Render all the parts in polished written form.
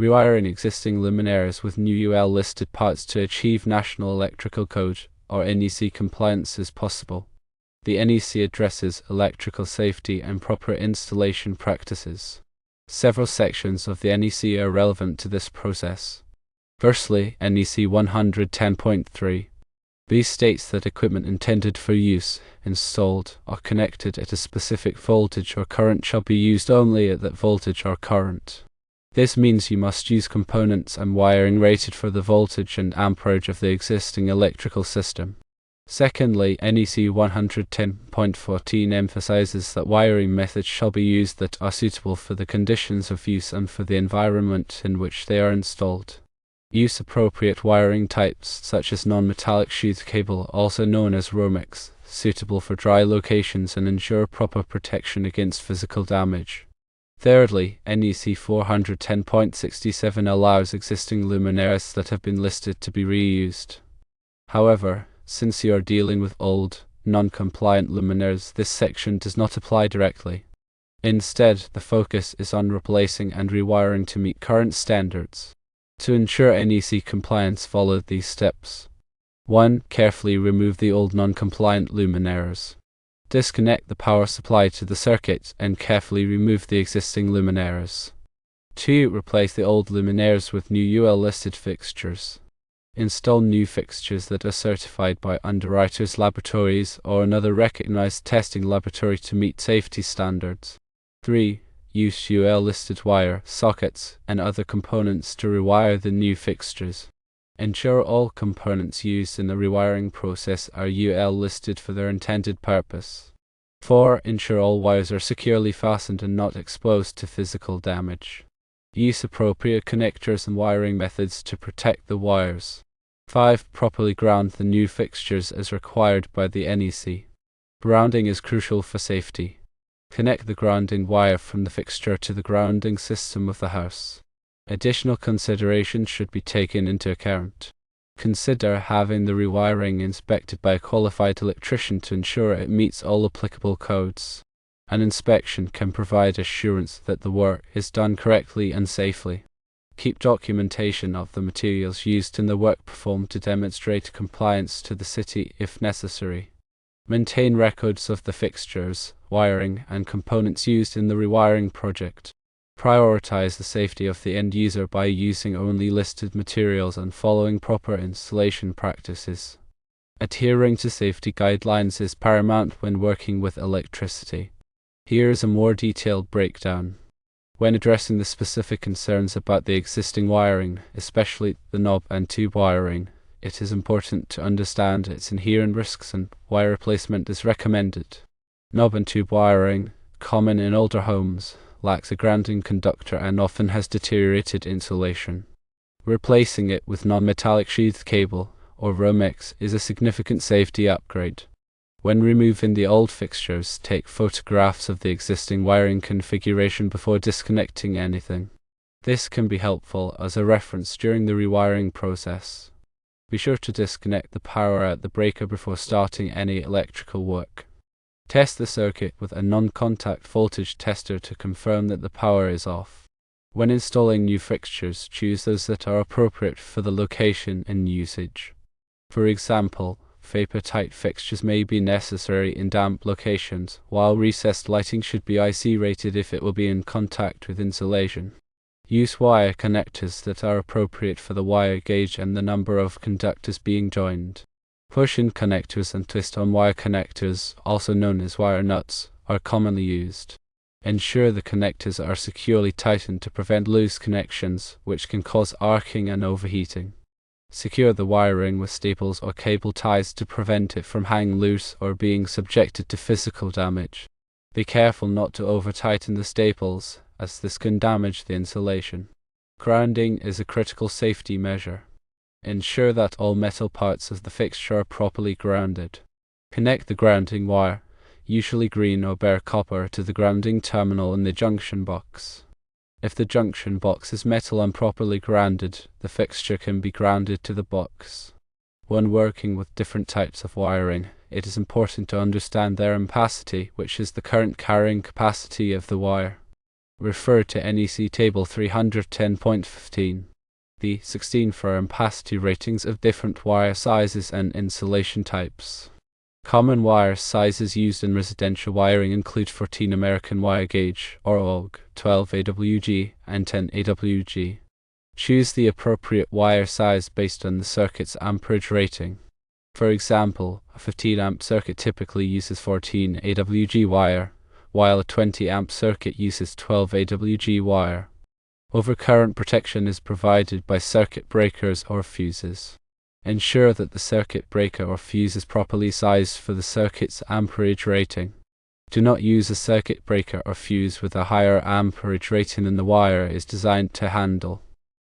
Rewiring existing luminaires with new UL listed parts to achieve National Electrical Code or NEC compliance is possible. The NEC addresses electrical safety and proper installation practices. Several sections of the NEC are relevant to this process. Firstly, NEC 110.3. B states that equipment intended for use, installed, or connected at a specific voltage or current shall be used only at that voltage or current. This means you must use components and wiring rated for the voltage and amperage of the existing electrical system. Secondly, NEC 110.14 emphasizes that wiring methods shall be used that are suitable for the conditions of use and for the environment in which they are installed. Use appropriate wiring types such as non-metallic sheath cable, also known as Romex, suitable for dry locations and ensure proper protection against physical damage. Thirdly, NEC 410.67 allows existing luminaires that have been listed to be reused. However, since you are dealing with old, non-compliant luminaires, this section does not apply directly. Instead, the focus is on replacing and rewiring to meet current standards. To ensure NEC compliance, follow these steps. 1. Carefully remove the old non-compliant luminaires. Disconnect the power supply to the circuit and carefully remove the existing luminaires. 2. Replace the old luminaires with new UL listed fixtures. Install new fixtures that are certified by underwriters' laboratories or another recognized testing laboratory to meet safety standards. 3. Use UL listed wire, sockets, and other components to rewire the new fixtures. Ensure all components used in the rewiring process are UL listed for their intended purpose. 4. Ensure all wires are securely fastened and not exposed to physical damage. Use appropriate connectors and wiring methods to protect the wires. 5. Properly ground the new fixtures as required by the NEC. Grounding is crucial for safety. Connect the grounding wire from the fixture to the grounding system of the house. Additional considerations should be taken into account. Consider having the rewiring inspected by a qualified electrician to ensure it meets all applicable codes. An inspection can provide assurance that the work is done correctly and safely. Keep documentation of the materials used in the work performed to demonstrate compliance to the city if necessary. Maintain records of the fixtures, wiring, and components used in the rewiring project. Prioritize the safety of the end user by using only listed materials and following proper installation practices. Adhering to safety guidelines is paramount when working with electricity. Here is a more detailed breakdown. When addressing the specific concerns about the existing wiring, especially the knob and tube wiring, it is important to understand its inherent risks and why replacement is recommended. Knob and tube wiring, common in older homes, lacks a grounding conductor and often has deteriorated insulation. Replacing it with non-metallic sheath cable, or Romex, is a significant safety upgrade. When removing the old fixtures, take photographs of the existing wiring configuration before disconnecting anything. This can be helpful as a reference during the rewiring process. Be sure to disconnect the power at the breaker before starting any electrical work. Test the circuit with a non-contact voltage tester to confirm that the power is off. When installing new fixtures, choose those that are appropriate for the location and usage. For example, vapor-tight fixtures may be necessary in damp locations, while recessed lighting should be IC rated if it will be in contact with insulation. Use wire connectors that are appropriate for the wire gauge and the number of conductors being joined. Push-in connectors and twist-on wire connectors, also known as wire nuts, are commonly used. Ensure the connectors are securely tightened to prevent loose connections, which can cause arcing and overheating. Secure the wiring with staples or cable ties to prevent it from hanging loose or being subjected to physical damage. Be careful not to over-tighten the staples, as this can damage the insulation. Grounding is a critical safety measure. Ensure that all metal parts of the fixture are properly grounded. Connect the grounding wire, usually green or bare copper, to the grounding terminal in the junction box. If the junction box is metal and properly grounded, the fixture can be grounded to the box. When working with different types of wiring, it is important to understand their ampacity, which is the current carrying capacity of the wire. Refer to NEC Table 310.15. The 16 for ampacity ratings of different wire sizes and insulation types. Common wire sizes used in residential wiring include 14 American wire gauge or AUG, 12 AWG, and 10 AWG. Choose the appropriate wire size based on the circuit's amperage rating. For example, a 15 amp circuit typically uses 14 AWG wire, while a 20 amp circuit uses 12 AWG wire. Overcurrent protection is provided by circuit breakers or fuses. Ensure that the circuit breaker or fuse is properly sized for the circuit's amperage rating. Do not use a circuit breaker or fuse with a higher amperage rating than the wire is designed to handle.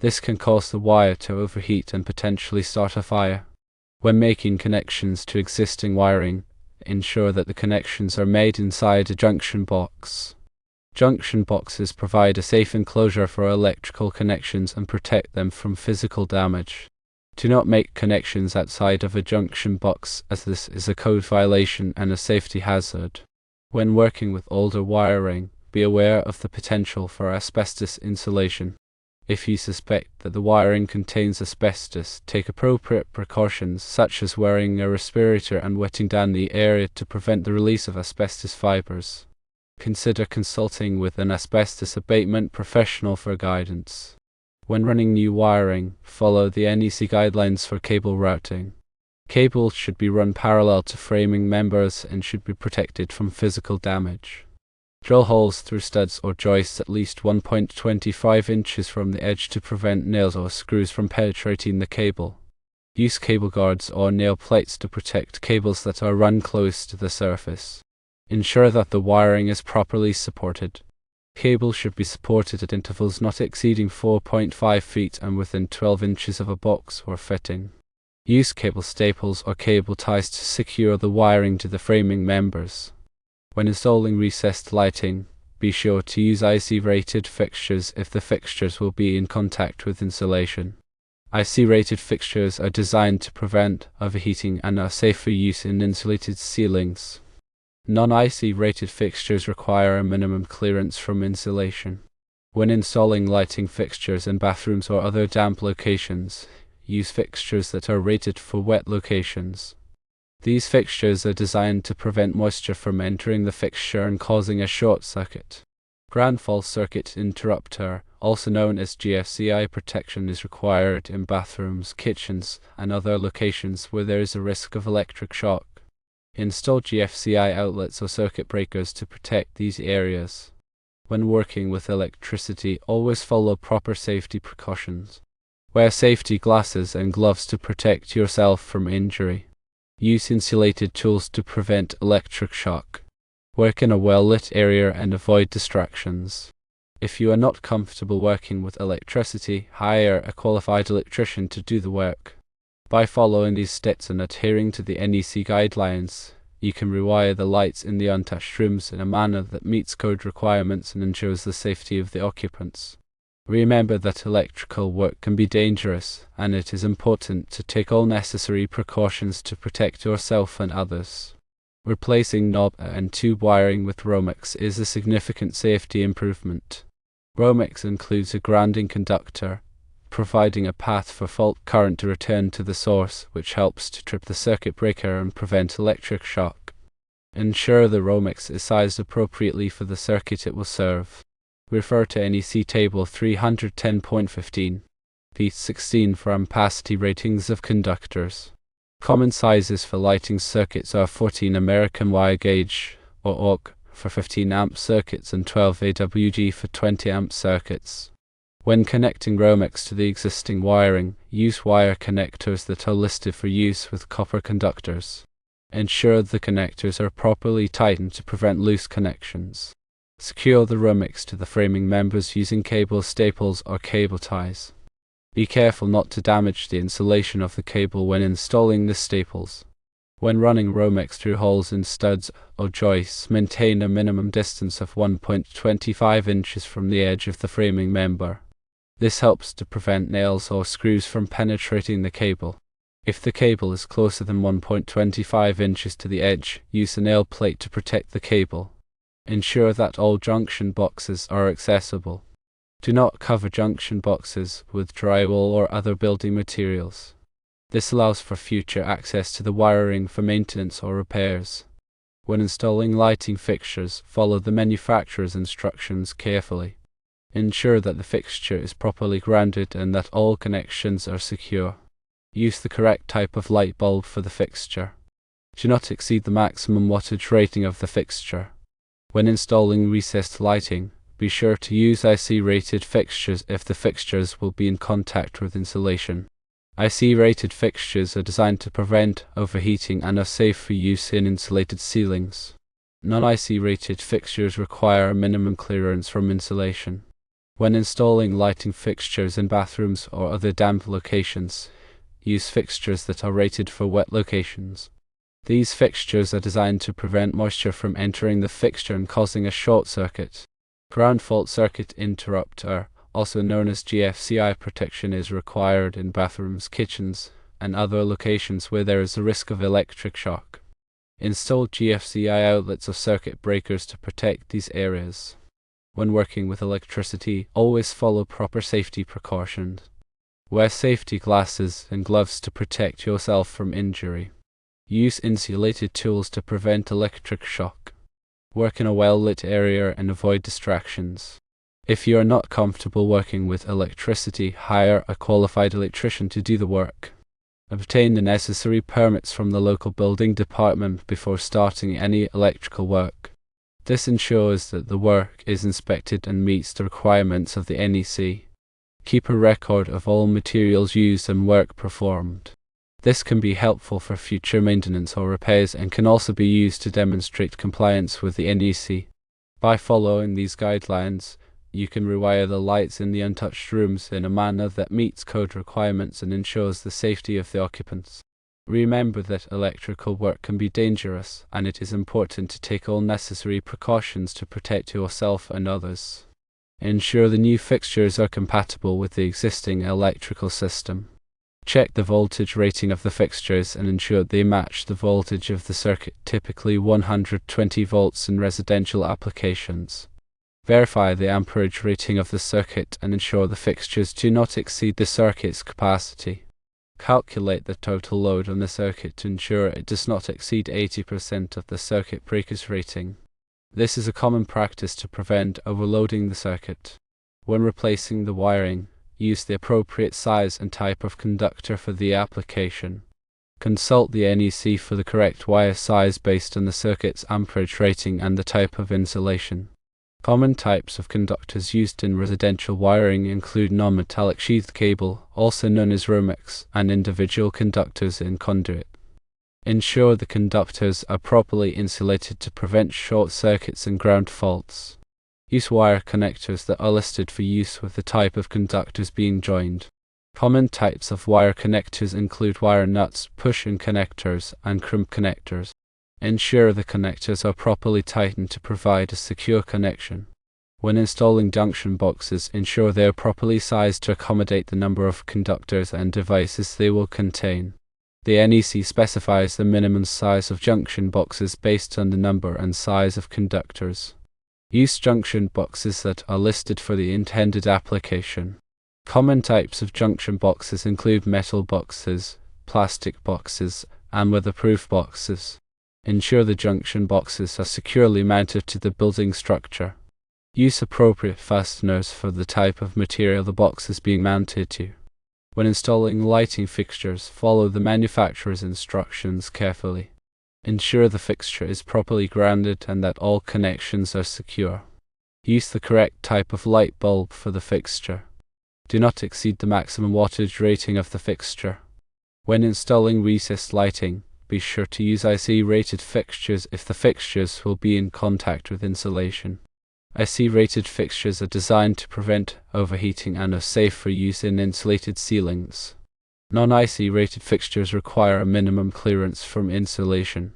This can cause the wire to overheat and potentially start a fire. When making connections to existing wiring, ensure that the connections are made inside a junction box. Junction boxes provide a safe enclosure for electrical connections and protect them from physical damage. Do not make connections outside of a junction box, as this is a code violation and a safety hazard. When working with older wiring, be aware of the potential for asbestos insulation. If you suspect that the wiring contains asbestos, take appropriate precautions such as wearing a respirator and wetting down the area to prevent the release of asbestos fibers. Consider consulting with an asbestos abatement professional for guidance. When running new wiring, follow the NEC guidelines for cable routing. Cables should be run parallel to framing members and should be protected from physical damage. Drill holes through studs or joists at least 1.25 inches from the edge to prevent nails or screws from penetrating the cable. Use cable guards or nail plates to protect cables that are run close to the surface. Ensure that the wiring is properly supported. Cables should be supported at intervals not exceeding 4.5 feet and within 12 inches of a box or fitting. Use cable staples or cable ties to secure the wiring to the framing members. When installing recessed lighting, be sure to use IC-rated fixtures if the fixtures will be in contact with insulation. IC-rated fixtures are designed to prevent overheating and are safe for use in insulated ceilings. Non-IC rated fixtures require a minimum clearance from insulation. When installing lighting fixtures in bathrooms or other damp locations, use fixtures that are rated for wet locations. These fixtures are designed to prevent moisture from entering the fixture and causing a short circuit. Ground fault circuit interrupter, also known as GFCI protection, is required in bathrooms, kitchens, and other locations where there is a risk of electric shock. Install GFCI outlets or circuit breakers to protect these areas. When working with electricity, always follow proper safety precautions. Wear safety glasses and gloves to protect yourself from injury. Use insulated tools to prevent electric shock. Work in a well-lit area and avoid distractions. If you are not comfortable working with electricity, hire a qualified electrician to do the work. By following these steps and adhering to the NEC guidelines, you can rewire the lights in the untouched rooms in a manner that meets code requirements and ensures the safety of the occupants. Remember that electrical work can be dangerous, and it is important to take all necessary precautions to protect yourself and others. Replacing knob and tube wiring with Romex is a significant safety improvement. Romex includes a grounding conductor, providing a path for fault current to return to the source, which helps to trip the circuit breaker and prevent electric shock. Ensure the Romex is sized appropriately for the circuit it will serve. Refer to NEC Table 310.15. P16 for ampacity ratings of conductors. Common sizes for lighting circuits are 14 American wire gauge, or AUG, for 15 amp circuits and 12 AWG for 20 amp circuits. When connecting Romex to the existing wiring, use wire connectors that are listed for use with copper conductors. Ensure the connectors are properly tightened to prevent loose connections. Secure the Romex to the framing members using cable staples or cable ties. Be careful not to damage the insulation of the cable when installing the staples. When running Romex through holes in studs or joists, maintain a minimum distance of 1.25 inches from the edge of the framing member. This helps to prevent nails or screws from penetrating the cable. If the cable is closer than 1.25 inches to the edge, use a nail plate to protect the cable. Ensure that all junction boxes are accessible. Do not cover junction boxes with drywall or other building materials. This allows for future access to the wiring for maintenance or repairs. When installing lighting fixtures, follow the manufacturer's instructions carefully. Ensure that the fixture is properly grounded and that all connections are secure. Use the correct type of light bulb for the fixture. Do not exceed the maximum wattage rating of the fixture. When installing recessed lighting, be sure to use IC-rated fixtures if the fixtures will be in contact with insulation. IC-rated fixtures are designed to prevent overheating and are safe for use in insulated ceilings. Non-IC-rated fixtures require a minimum clearance from insulation. When installing lighting fixtures in bathrooms or other damp locations, use fixtures that are rated for wet locations. These fixtures are designed to prevent moisture from entering the fixture and causing a short circuit. Ground fault circuit interrupter, also known as GFCI protection, is required in bathrooms, kitchens, and other locations where there is a risk of electric shock. Install GFCI outlets or circuit breakers to protect these areas. When working with electricity, always follow proper safety precautions. Wear safety glasses and gloves to protect yourself from injury. Use insulated tools to prevent electric shock. Work in a well-lit area and avoid distractions. If you are not comfortable working with electricity, hire a qualified electrician to do the work. Obtain the necessary permits from the local building department before starting any electrical work. This ensures that the work is inspected and meets the requirements of the NEC. Keep a record of all materials used and work performed. This can be helpful for future maintenance or repairs and can also be used to demonstrate compliance with the NEC. By following these guidelines, you can rewire the lights in the untouched rooms in a manner that meets code requirements and ensures the safety of the occupants. Remember that electrical work can be dangerous, and it is important to take all necessary precautions to protect yourself and others. Ensure the new fixtures are compatible with the existing electrical system. Check the voltage rating of the fixtures and ensure they match the voltage of the circuit, typically 120 volts in residential applications. Verify the amperage rating of the circuit and ensure the fixtures do not exceed the circuit's capacity. Calculate the total load on the circuit to ensure it does not exceed 80% of the circuit breaker's rating. This is a common practice to prevent overloading the circuit. When replacing the wiring, use the appropriate size and type of conductor for the application. Consult the NEC for the correct wire size based on the circuit's amperage rating and the type of insulation. Common types of conductors used in residential wiring include non-metallic sheathed cable, also known as Romex, and individual conductors in conduit. Ensure the conductors are properly insulated to prevent short circuits and ground faults. Use wire connectors that are listed for use with the type of conductors being joined. Common types of wire connectors include wire nuts, push-in connectors, and crimp connectors. Ensure the connectors are properly tightened to provide a secure connection. When installing junction boxes, ensure they are properly sized to accommodate the number of conductors and devices they will contain. The NEC specifies the minimum size of junction boxes based on the number and size of conductors. Use junction boxes that are listed for the intended application. Common types of junction boxes include metal boxes, plastic boxes, and weatherproof boxes. Ensure the junction boxes are securely mounted to the building structure. Use appropriate fasteners for the type of material the box is being mounted to. When installing lighting fixtures, follow the manufacturer's instructions carefully. Ensure the fixture is properly grounded and that all connections are secure. Use the correct type of light bulb for the fixture. Do not exceed the maximum wattage rating of the fixture. When installing recessed lighting, be sure to use IC-rated fixtures if the fixtures will be in contact with insulation. IC-rated fixtures are designed to prevent overheating and are safe for use in insulated ceilings. Non-IC-rated fixtures require a minimum clearance from insulation.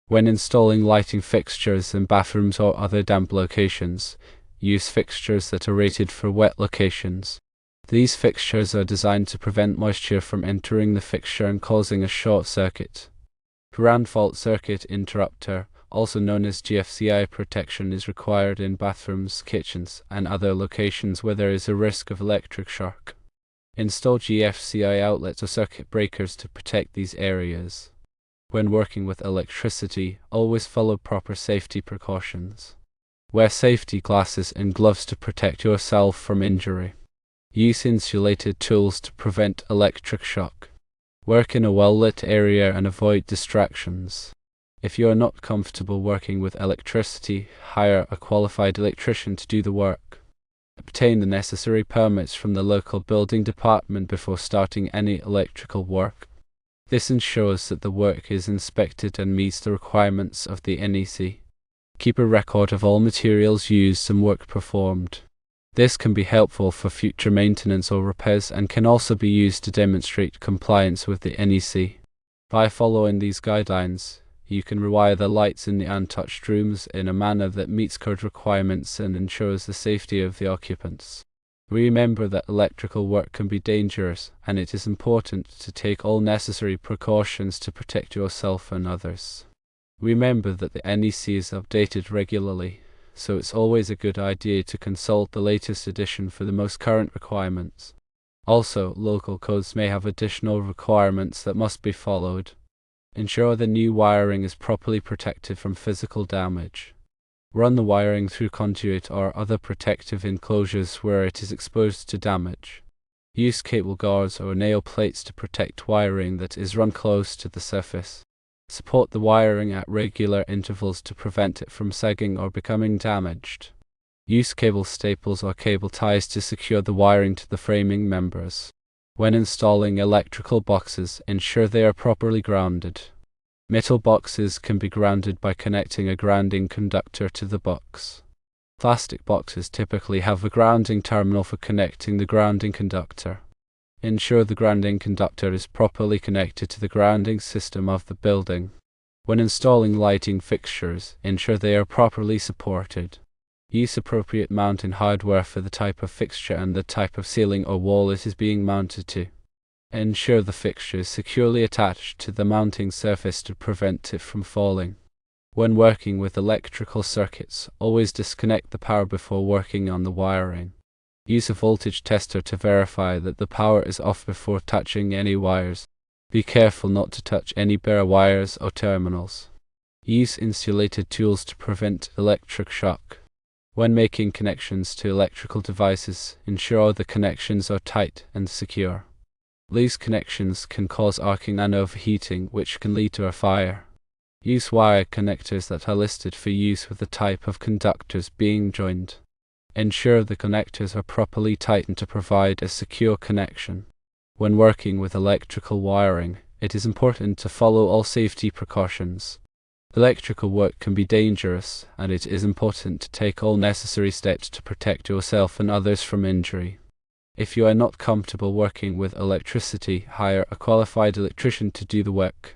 When installing lighting fixtures in bathrooms or other damp locations, use fixtures that are rated for wet locations. These fixtures are designed to prevent moisture from entering the fixture and causing a short circuit. Ground fault circuit interrupter, also known as GFCI protection, is required in bathrooms, kitchens, and other locations where there is a risk of electric shock. Install GFCI outlets or circuit breakers to protect these areas. When working with electricity, always follow proper safety precautions. Wear safety glasses and gloves to protect yourself from injury. Use insulated tools to prevent electric shock. Work in a well-lit area and avoid distractions. If you are not comfortable working with electricity, hire a qualified electrician to do the work. Obtain the necessary permits from the local building department before starting any electrical work. This ensures that the work is inspected and meets the requirements of the NEC. Keep a record of all materials used and work performed. This can be helpful for future maintenance or repairs and can also be used to demonstrate compliance with the NEC. By following these guidelines, you can rewire the lights in the untouched rooms in a manner that meets code requirements and ensures the safety of the occupants. Remember that electrical work can be dangerous, and it is important to take all necessary precautions to protect yourself and others. Remember that the NEC is updated regularly, so it's always a good idea to consult the latest edition for the most current requirements. Also, local codes may have additional requirements that must be followed. Ensure the new wiring is properly protected from physical damage. Run the wiring through conduit or other protective enclosures where it is exposed to damage. Use cable guards or nail plates to protect wiring that is run close to the surface. Support the wiring at regular intervals to prevent it from sagging or becoming damaged. Use cable staples or cable ties to secure the wiring to the framing members. When installing electrical boxes, ensure they are properly grounded. Metal boxes can be grounded by connecting a grounding conductor to the box. Plastic boxes typically have a grounding terminal for connecting the grounding conductor. Ensure the grounding conductor is properly connected to the grounding system of the building. When installing lighting fixtures, ensure they are properly supported. Use appropriate mounting hardware for the type of fixture and the type of ceiling or wall it is being mounted to. Ensure the fixture is securely attached to the mounting surface to prevent it from falling. When working with electrical circuits, always disconnect the power before working on the wiring. Use a voltage tester to verify that the power is off before touching any wires. Be careful not to touch any bare wires or terminals. Use insulated tools to prevent electric shock. When making connections to electrical devices, ensure the connections are tight and secure. Loose connections can cause arcing and overheating, which can lead to a fire. Use wire connectors that are listed for use with the type of conductors being joined. Ensure the connectors are properly tightened to provide a secure connection. When working with electrical wiring, it is important to follow all safety precautions. Electrical work can be dangerous, and it is important to take all necessary steps to protect yourself and others from injury. If you are not comfortable working with electricity, hire a qualified electrician to do the work.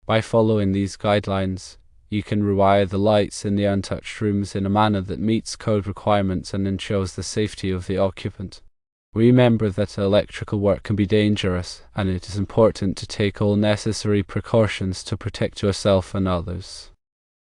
By following these guidelines, you can rewire the lights in the untouched rooms in a manner that meets code requirements and ensures the safety of the occupant. Remember that electrical work can be dangerous, and it is important to take all necessary precautions to protect yourself and others.